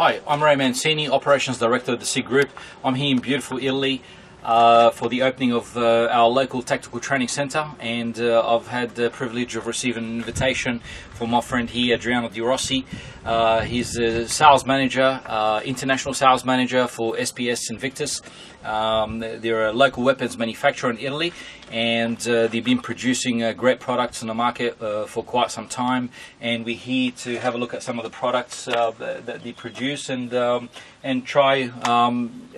Hi, I'm Ray Mancini, Operations Director of the SIG Group. I'm here in beautiful Italy for the opening of our local tactical training centre, and I've had the privilege of receiving an invitation from my friend here, ADRIANO ROSSI. He's a sales manager, international sales manager for Sps Invictus. They're a local weapons manufacturer in Italy, and they've been producing great products in the market for quite some time, and we're here to have a look at some of the products that they produce and try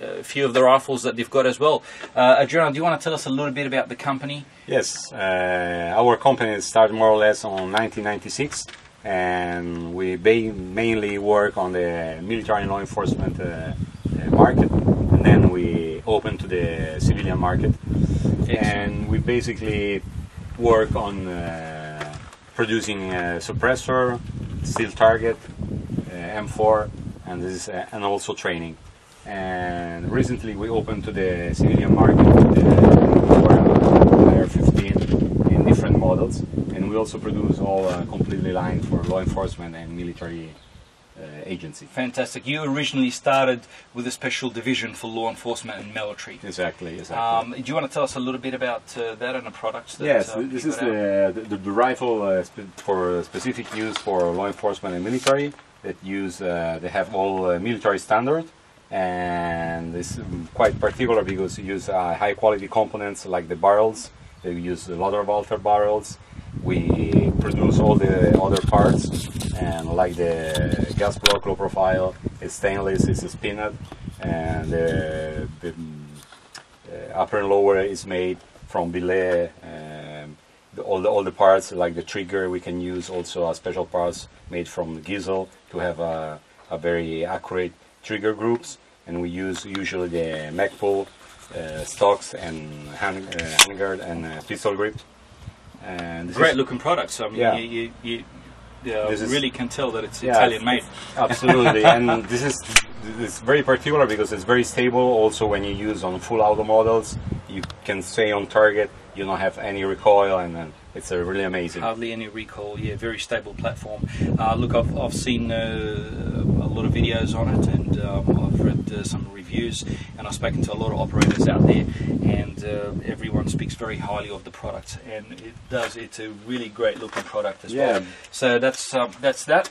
a few of the rifles that they've got as well. Adriano, do you want to tell us a little bit about the company? Yes, our company started more or less on 1996, and we mainly work on the military and law enforcement market, and then we open to the civilian market. Excellent. And we basically work on producing suppressor, steel target, M4, and this is, and also training. And recently we opened to the civilian market for AR-15 in different models, and we also produce all completely line for law enforcement and military agency. Fantastic. You originally started with a special division for law enforcement and military. Exactly. Do you want to tell us a little bit about that and the products that Yes, this is the rifle for specific use for law enforcement and military that use, they have all military standard, and it's quite particular because you use high quality components like the barrels. They use the leather Walter barrels. We produce all the other parts, and like the gas block, low profile, it's stainless, it's a spinnet, and the upper and lower is made from billet. All the parts, like the trigger, we can use also special parts made from Giesel to have a very accurate trigger groups, and we use usually the Magpul stocks and handguard and pistol grip. And great looking products. I mean, yeah. you really can tell that it's Italian made. Absolutely, and it's very particular because it's very stable. Also, when you use on full auto models, you can stay on target. You don't have any recoil, and it's really amazing. Hardly any recoil. Yeah, very stable platform. Look, I've seen a lot of videos on it, and I've read some reviews, and I've spoken to a lot of operators out there, and everyone speaks very highly of the product, and it's a really great looking product as well. So that's that.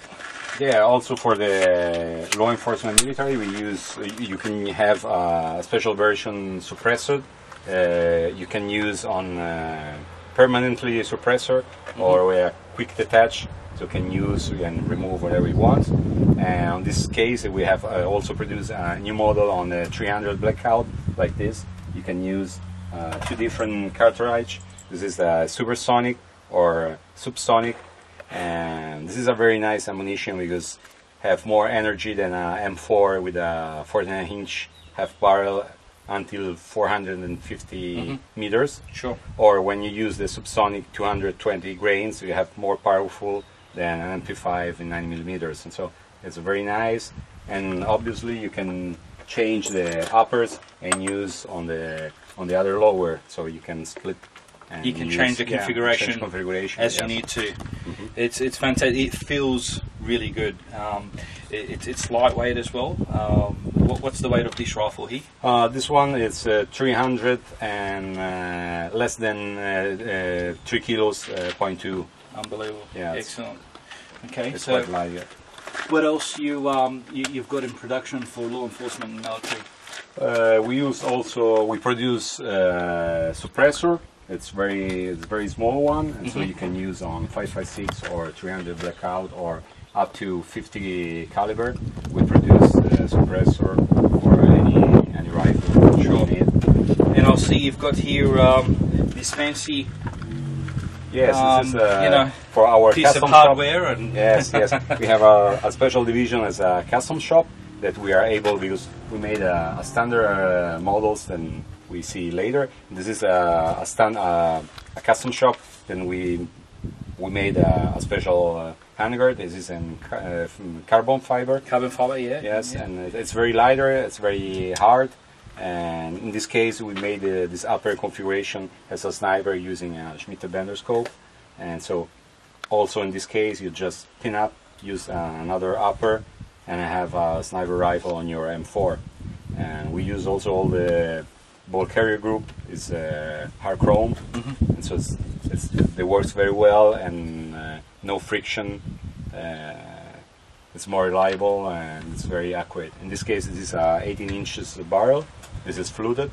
Yeah, also for the law enforcement military, we use, you can have a special version suppressor. You can use on permanently suppressor, or quick detach, so you can use and remove whatever you want. And in this case, we have also produced a new model on the 300 blackout like this. You can use two different cartridge. This is a supersonic or subsonic, and this is a very nice ammunition because have more energy than a M4 with a 49-inch half barrel until 450 meters. Sure. Or when you use the subsonic 220 grains, you have more powerful than an MP5 in 9 millimeters, and so it's very nice. And obviously you can change the uppers and use on the other lower, so you can split. And you can change the configuration, as you need to. It's fantastic. It feels really good. It's lightweight as well. What's the weight of this rifle here? This one is 300 and less than 3 kilos, 0.2. Unbelievable. Yeah, excellent. Okay, it's so quite light, yeah. What else you've got in production for law enforcement and military? We produce suppressor. It's very small one, and so you can use on 5.56 or 300 blackout or up to 50 caliber. We produce suppressor for any rifle. Sure. And I'll see you've got here this fancy. Yes, this is for our piece custom of hardware. Shop. And yes. We have a special division as a custom shop that we are able, because we made a standard models and we see later. This is a custom shop. Then we made a special handguard. This is in carbon fiber. Carbon fiber, yeah. Yes, yeah. And it's very lighter. It's very hard. And in this case, we made this upper configuration as a sniper using a Schmidt-Bender scope. And so, also in this case, you just pin up, use another upper, and have a sniper rifle on your M4. And we use also all the ball carrier group is hard chrome, and so it works very well, and no friction. It's more reliable and it's very accurate. In this case, this is a 18 inches barrel. This is fluted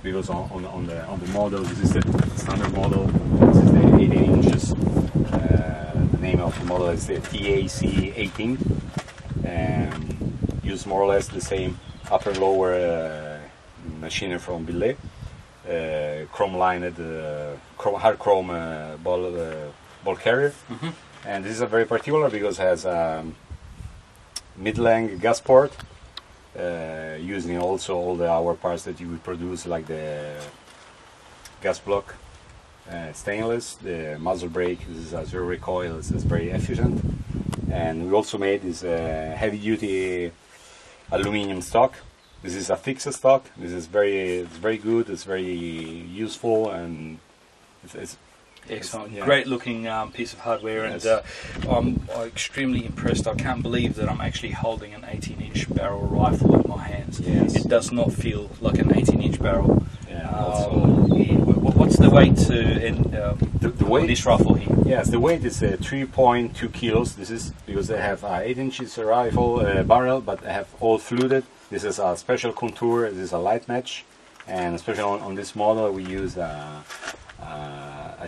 because on the model, this is the standard model. This is the 18 inches. The name of the model is the TAC 18, and use more or less the same upper lower machinery from Billet, chrome lined, hard chrome ball carrier. And this is a very particular because it has mid-length gas port, using also all the our parts that you would produce, like the gas block, stainless, the muzzle brake. This is a zero recoil. This is very efficient, and we also made this heavy-duty aluminum stock. This is a fixed stock. This is very good. It's very useful, and it's excellent. Yeah. Great looking piece of hardware, Yes. and I'm extremely impressed. I can't believe that I'm actually holding an 18-inch barrel rifle in my hands. Yes. It does not feel like an 18-inch barrel. Yeah, What's the weight the weight on this rifle here? Yes, the weight is 3.2 kilos. This is because they have 8 inches rifle barrel, but they have all fluted. This is a special contour. This is a light match, and especially on this model, we use a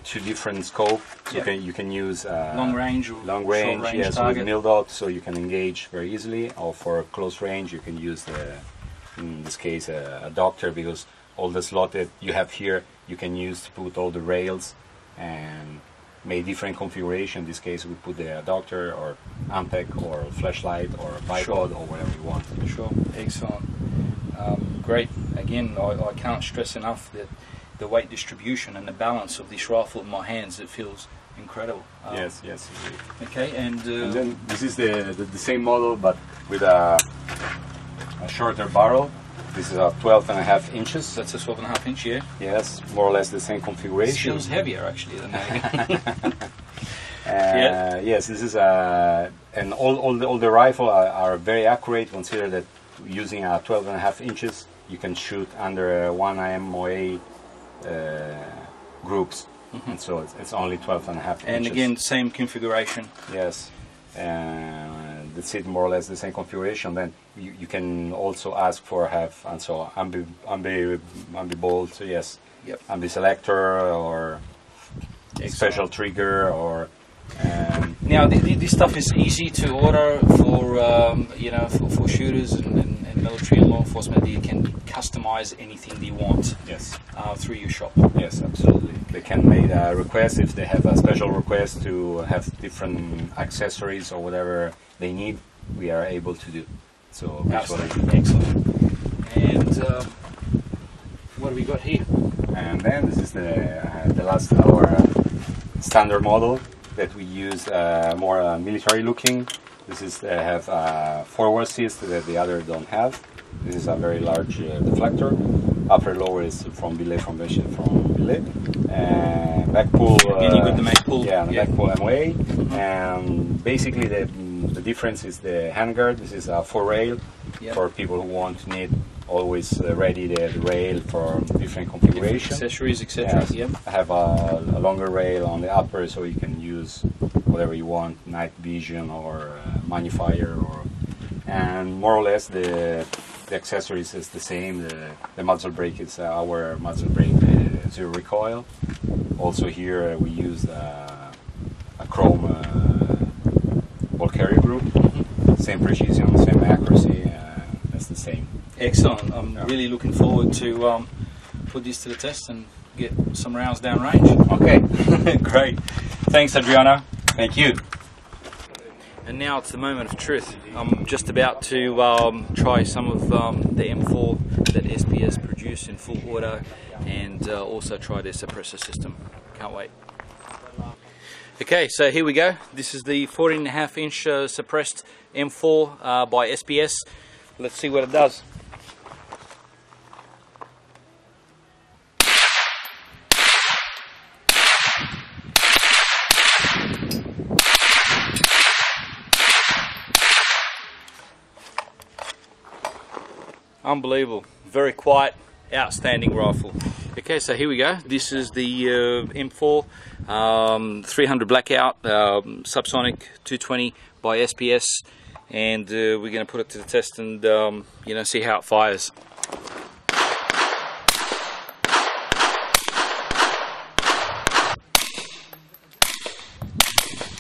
2 different scope. So you can use Long range or long range, short range yes, target? with mil dot, so you can engage very easily. Or for close range, you can use in this case a doctor, because all the slot that you have here you can use to put all the rails and make different configuration. In this case, we put the doctor or Ampeg or flashlight or bipod or whatever you want. Sure, excellent. Great. Again, I can't stress enough that the weight distribution and the balance of this rifle in my hands, it feels incredible. Yes, yes. Indeed. Okay, and then this is the same model, but with a shorter barrel. This is a 12.5 inches. that's a 12.5 inch, yeah? Yes, more or less the same It configuration. feels heavier actually than that. Yes, this is and all the rifle are very accurate. Consider that using a 12.5 inches, you can shoot under 1 MOA groups, and so it's only 12.5 inches. And again, same configuration. Yes, and that's it, more or less the same configuration. Then you can also ask for and so ambi bolt, so yes, Yep. ambi selector or special trigger or. Now, this stuff is easy to order for for shooters and military and law enforcement. You can customize anything they want. Yes. Through your shop. Yes, absolutely. They can make a request if they have a special request to have different accessories or whatever they need. We are able to do. So Absolutely. Excellent. And what do we got here? And then this is the last our standard model that we use, more military looking. This is have forward assist that the other don't have. This is a very large deflector. Upper lower is from Billet, from Billet. Back pull. Beginning with the back pull. Yeah, the back pull MOA. And basically the difference is the handguard. This is a 4-rail for people who need always ready the rail for different configurations. Accessories, etc. Yes. Yep. I have a longer rail on the upper, so you can use whatever you want, night vision or magnifier, and more or less the accessories is the same. The muzzle brake is our muzzle brake, zero recoil. Also here we use a chrome ball carrier group, same precision, same accuracy. That's the same. Excellent. I'm really looking forward to put this to the test and get some rounds down range. Okay. Great. Thanks, Adriano. Thank you. And now it's the moment of truth. I'm just about to try some of the M4 that SPS produced in full auto, and also try their suppressor system. Can't wait. Okay, so here we go. This is the 14.5 inch suppressed M4 by SPS. Let's see what it does. Unbelievable. Very quiet, outstanding rifle. Okay, so here we go. This is the M4 300 blackout subsonic 220 by SPS, and we're going to put it to the test and you know, see how it fires.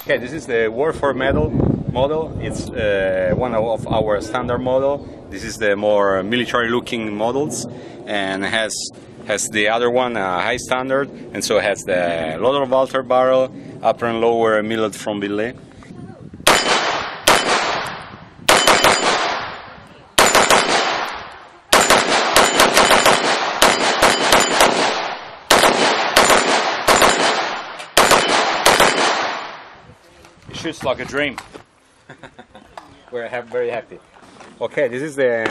Okay, this is the Warfare model. It's one of our standard model. This is the more military-looking models, and has the other one high standard, and so it has the loader Walter barrel, upper and lower milled from billet. Shoots like a dream. We're very happy. Okay, this is the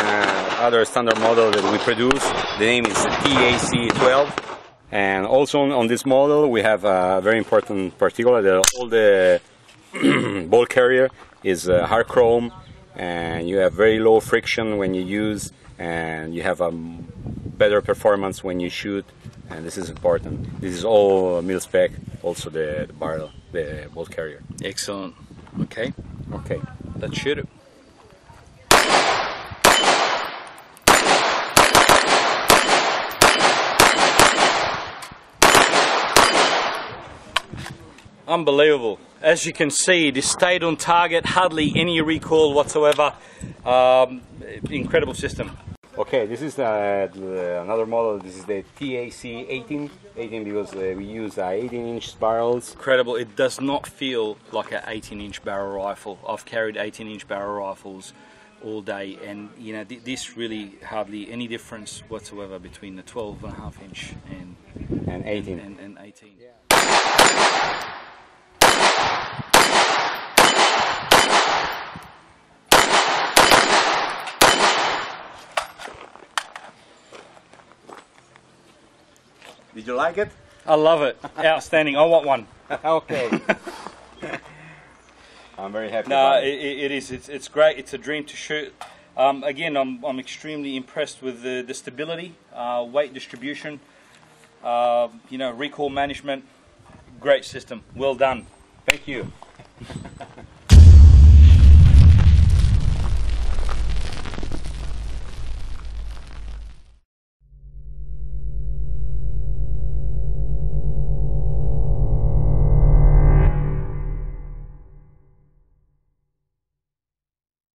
other standard model that we produce. The name is TAC-12, and also on this model we have a very important particular that all the ball carrier is hard chrome, and you have very low friction when you use, and you have a better performance when you shoot, and this is important. This is all mil spec, also the barrel, the ball carrier. Excellent. Okay. Okay. Let's shoot it. Unbelievable. As you can see, it stayed on target, hardly any recoil whatsoever. Incredible system. Okay, this is another model. This is the TAC-18 because we use 18-inch barrels. Incredible. It does not feel like an 18-inch barrel rifle. I've carried 18-inch barrel rifles all day, and you know, this really hardly any difference whatsoever between the 12.5-inch and 18. And 18. Yeah. Did you like it? I love it. Outstanding. I want one. Okay. I'm very happy. No, it is. It's great. It's a dream to shoot. Again, I'm extremely impressed with the stability, weight distribution, you know, recoil management. Great system. Well done. Thank you.